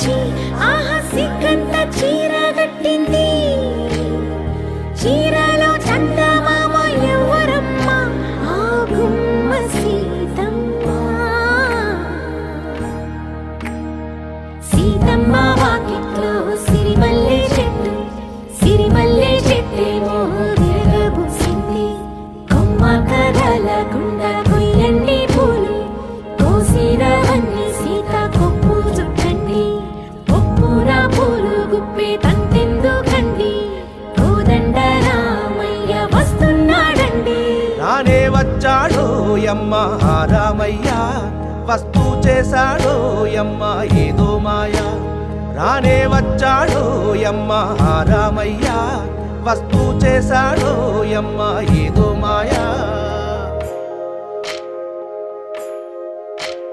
వచ్చి ఆహా సిగ్గంత చీర కట్టింది. చీరలో చందమామ ఎవరమ్మ? ఆ గుమ్మ సీతమ్మ. సీతమ్మ వాకిట్లో సిరిమల్లె చెట్టు, సిరిమల్లె చెట్టేమో విరగబూసింది. కొమ్మ కదలకుండా కొయ్యండి పూలు, కోసిరవన్నీ సీత కొప్పు చుట్టండి. ఒప్పున పూలు గుప్పే తంతెందుకండి, కోదండ రామయ్య వస్తున్నాడండి. రానే వచ్చాడో యమ్మ రామయ్య, వస్తూ చేశాడో యమ్మ ఏదో మాయా. రానే వచ్చాడో యమ్మ రామయ్య, వస్తూ చేశాడో యమ్మ ఏదో మాయా.